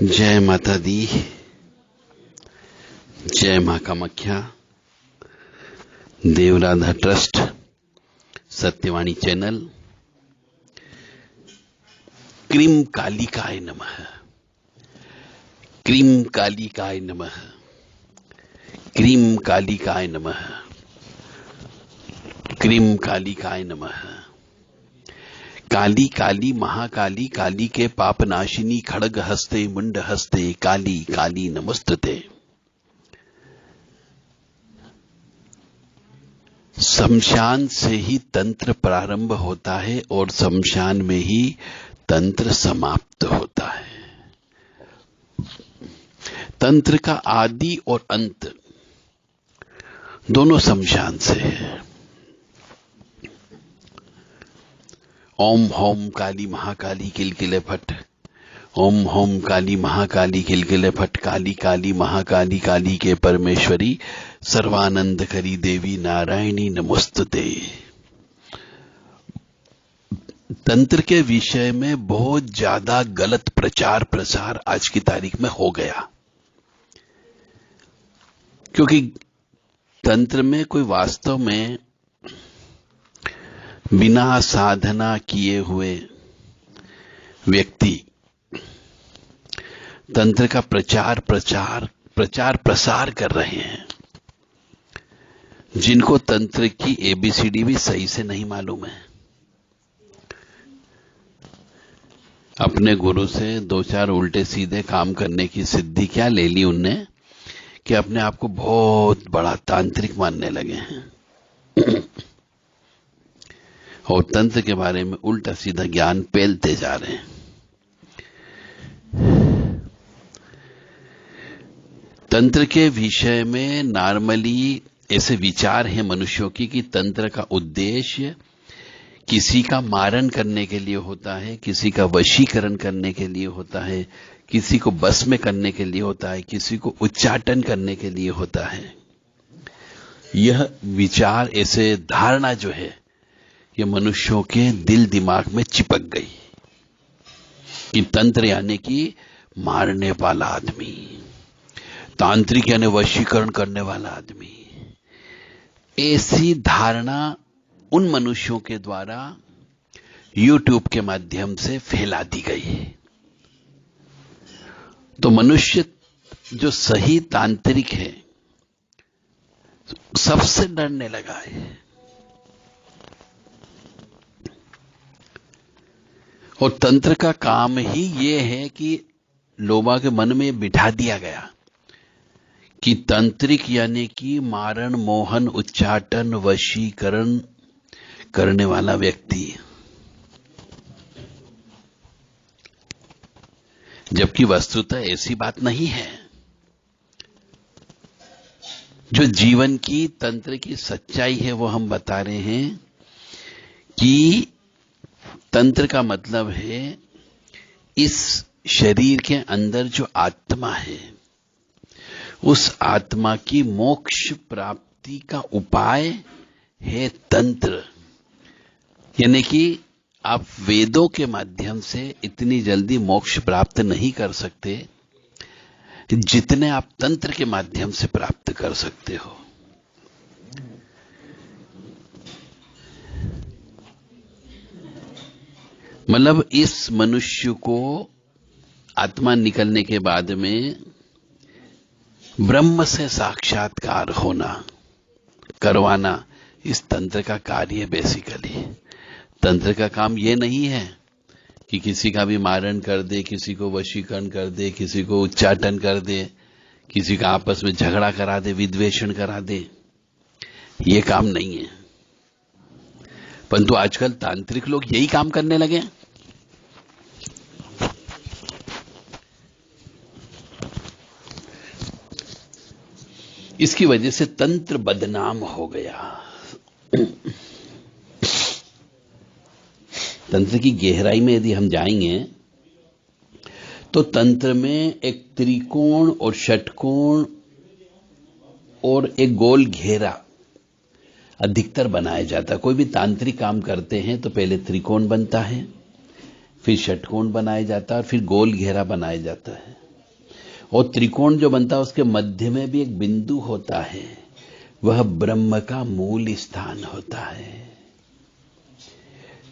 जय माता दी, जय मां कामाख्या। Devradha trust, Satyavani channel. क्रीम कालिकाय नमः, क्रीम कालिकाय नमः, क्रीम कालिकाय नमः, क्रीम कालिकाय नमः। काली काली महाकाली, काली के पापनाशिनी, खड़ग हस्ते मुंड हस्ते, काली काली नमस्तुते। शमशान से ही तंत्र प्रारंभ होता है और शमशान में ही तंत्र समाप्त होता है। तंत्र का आदि और अंत दोनों शमशान से है। ओम होम काली महाकाली किलकिले फट, ओम होम काली महाकाली किलकिले फट, काली काली महाकाली काली के परमेश्वरी, सर्वानंद करी देवी नारायणी नमोस्तुते। तंत्र के विषय में बहुत ज्यादा गलत प्रचार प्रसार आज की तारीख में हो गया, क्योंकि तंत्र में कोई वास्तव में बिना साधना किए हुए व्यक्ति तंत्र का प्रचार प्रसार कर रहे हैं, जिनको तंत्र की एबीसीडी भी सही से नहीं मालूम है। अपने गुरु से दो चार उल्टे सीधे काम करने की सिद्धि क्या ले ली उनने कि अपने आप को बहुत बड़ा तांत्रिक मानने लगे हैं और तंत्र के बारे में उल्टा सीधा ज्ञान फैलते जा रहे हैं। तंत्र के विषय में नॉर्मली ऐसे विचार हैं मनुष्यों की कि तंत्र का उद्देश्य किसी का मारण करने के लिए होता है, किसी का वशीकरण करने के लिए होता है, किसी को बस में करने के लिए होता है, किसी को उच्चाटन करने के लिए होता है। यह विचार, ऐसे धारणा जो है, ये मनुष्यों के दिल दिमाग में चिपक गई कि तंत्र यानी कि मारने वाला आदमी, तांत्रिक यानी वशीकरण करने वाला आदमी। ऐसी धारणा उन मनुष्यों के द्वारा YouTube के माध्यम से फैला दी गई। तो मनुष्य जो सही तांत्रिक है सबसे डरने लगा है। और तंत्र का काम ही ये है कि लोगों के मन में बिठा दिया गया कि तांत्रिक यानी कि मारण मोहन उच्चाटन वशीकरण करने वाला व्यक्ति, जबकि वस्तुतः ऐसी बात नहीं है। जो जीवन की तंत्र की सच्चाई है वो हम बता रहे हैं कि तंत्र का मतलब है इस शरीर के अंदर जो आत्मा है, उस आत्मा की मोक्ष प्राप्ति का उपाय है तंत्र। यानी कि आप वेदों के माध्यम से इतनी जल्दी मोक्ष प्राप्त नहीं कर सकते जितने आप तंत्र के माध्यम से प्राप्त कर सकते हो। मतलब इस मनुष्य को आत्मा निकलने के बाद में ब्रह्म से साक्षात्कार होना, करवाना, इस तंत्र का कार्य है। बेसिकली तंत्र का काम यह नहीं है कि किसी का भी मारण कर दे, किसी को वशीकरण कर दे, किसी को उच्चाटन कर दे, किसी का आपस में झगड़ा करा दे, विद्वेषण करा दे। ये काम नहीं है। परंतु आजकल तांत्रिक लोग यही काम करने लगे हैं। इसकी वजह से तंत्र बदनाम हो गया। तंत्र की गहराई में यदि हम जाएंगे तो तंत्र में एक त्रिकोण और षटकोण और एक गोल घेरा अधिकतर बनाया जाता है। कोई भी तांत्रिक काम करते हैं तो पहले त्रिकोण बनता है, फिर षटकोण बनाया जाता है और फिर गोल घेरा बनाया जाता है। और त्रिकोण जो बनता है उसके मध्य में भी एक बिंदु होता है, वह ब्रह्म का मूल स्थान होता है।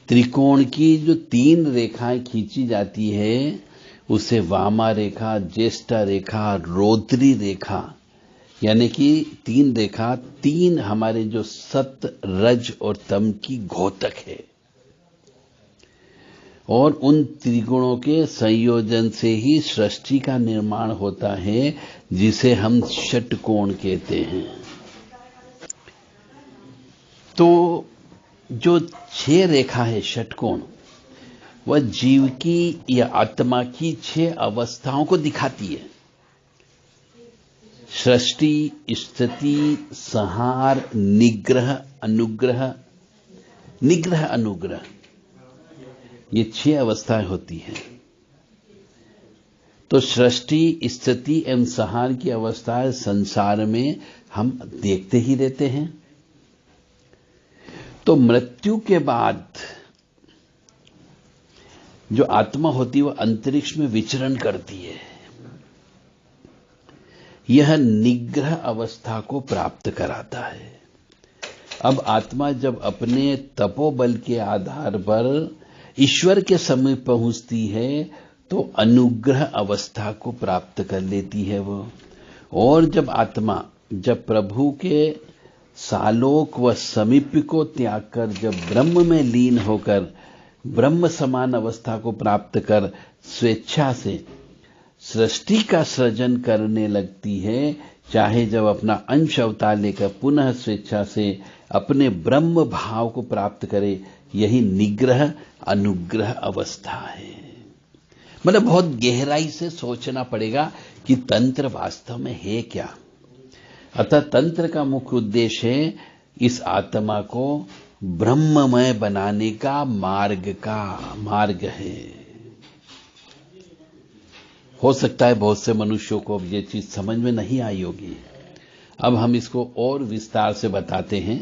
त्रिकोण की जो 3 रेखाएं खींची जाती है उसे वामा रेखा, ज्येष्ठा रेखा, रौद्री रेखा, यानी कि 3 रेखा 3 हमारे जो सत, रज और तम की घोतक है, और उन त्रिगुणों के संयोजन से ही सृष्टि का निर्माण होता है, जिसे हम षटकोण कहते हैं। तो जो 6 रेखा है षटकोण, वह जीव की या आत्मा की 6 अवस्थाओं को दिखाती है। सृष्टि, स्थिति, संहार, निग्रह, अनुग्रह, निग्रह अनुग्रह, ये 6 अवस्थाएं होती हैं। तो सृष्टि, स्थिति एवं संहार की अवस्थाएं संसार में हम देखते ही रहते हैं। तो मृत्यु के बाद जो आत्मा होती है वह अंतरिक्ष में विचरण करती है। यह निग्रह अवस्था को प्राप्त कराता है। अब आत्मा जब अपने तपोबल के आधार पर ईश्वर के समीप पहुंचती है तो अनुग्रह अवस्था को प्राप्त कर लेती है वो। और जब आत्मा जब प्रभु के सालोक व समीप को त्याग कर जब ब्रह्म में लीन होकर ब्रह्म समान अवस्था को प्राप्त कर स्वेच्छा से सृष्टि का सृजन करने लगती है, चाहे जब अपना अंश अवतार लेकर पुनः स्वेच्छा से अपने ब्रह्म भाव को प्राप्त करे, यही निग्रह अनुग्रह अवस्था है। मतलब बहुत गहराई से सोचना पड़ेगा कि तंत्र वास्तव में है क्या। अतः तंत्र का मुख्य उद्देश्य है इस आत्मा को ब्रह्ममय बनाने का मार्ग है। हो सकता है बहुत से मनुष्यों को अब ये चीज समझ में नहीं आई होगी। अब हम इसको और विस्तार से बताते हैं।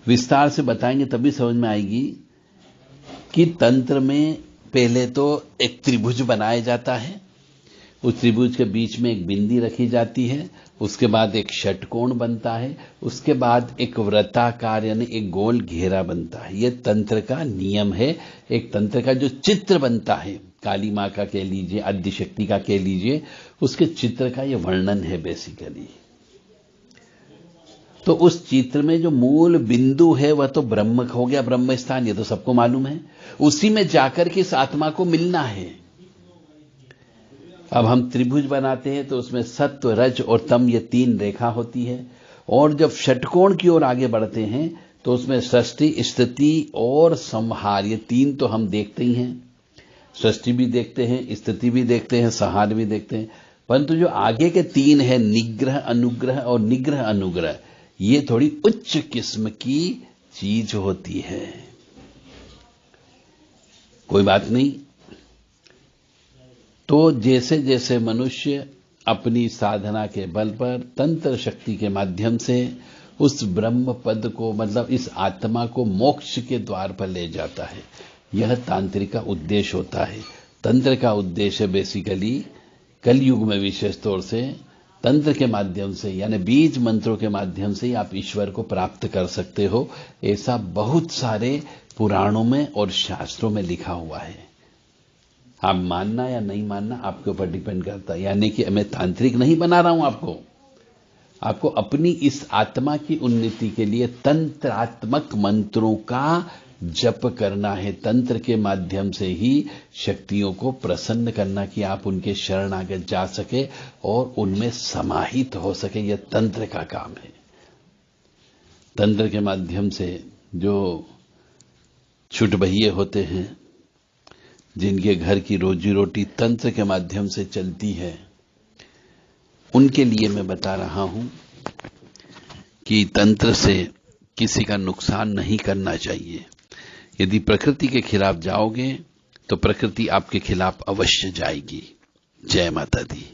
विस्तार से बताएंगे तभी समझ में आएगी कि तंत्र में पहले तो एक त्रिभुज बनाया जाता है, उस त्रिभुज के बीच में एक बिंदी रखी जाती है, उसके बाद एक षटकोण बनता है, उसके बाद एक वृत्ताकार यानी एक गोल घेरा बनता है। यह तंत्र का नियम है। एक तंत्र का जो चित्र बनता है, काली मां का कह लीजिए, आदिशक्ति का कह लीजिए, उसके चित्र का यह वर्णन है बेसिकली। तो उस चित्र में जो मूल बिंदु है वह तो ब्रह्म हो गया, ब्रह्म स्थान, ये तो सबको मालूम है। उसी में जाकर के इस आत्मा को मिलना है। अब हम त्रिभुज बनाते हैं तो उसमें सत्व, रज और तम ये 3 रेखा होती है। और जब षटकोण की ओर आगे बढ़ते हैं तो उसमें सृष्टि, स्थिति और संहार, ये 3 तो हम देखते ही हैं। सृष्टि भी देखते हैं, स्थिति भी देखते हैं, संहार भी देखते हैं। परंतु जो आगे के 3 है, निग्रह अनुग्रह और निग्रह अनुग्रह, ये थोड़ी उच्च किस्म की चीज होती है। कोई बात नहीं। तो जैसे जैसे मनुष्य अपनी साधना के बल पर तंत्र शक्ति के माध्यम से उस ब्रह्म पद को, मतलब इस आत्मा को मोक्ष के द्वार पर ले जाता है, यह तांत्रिक का उद्देश्य होता है। तंत्र का उद्देश्य बेसिकली कलयुग में विशेष तौर से तंत्र के माध्यम से, यानी बीज मंत्रों के माध्यम से ही आप ईश्वर को प्राप्त कर सकते हो। ऐसा बहुत सारे पुराणों में और शास्त्रों में लिखा हुआ है। आप मानना या नहीं मानना आपके ऊपर डिपेंड करता है। यानी कि मैं तांत्रिक नहीं बना रहा हूं आपको अपनी इस आत्मा की उन्नति के लिए तंत्रात्मक मंत्रों का जप करना है। तंत्र के माध्यम से ही शक्तियों को प्रसन्न करना कि आप उनके शरणागत जा सके और उनमें समाहित हो सके। यह तंत्र का काम है। तंत्र के माध्यम से जो छुटभइये होते हैं, जिनके घर की रोजी रोटी तंत्र के माध्यम से चलती है, उनके लिए मैं बता रहा हूं कि तंत्र से किसी का नुकसान नहीं करना चाहिए। यदि प्रकृति के खिलाफ जाओगे तो प्रकृति आपके खिलाफ अवश्य जाएगी। जय माता दी।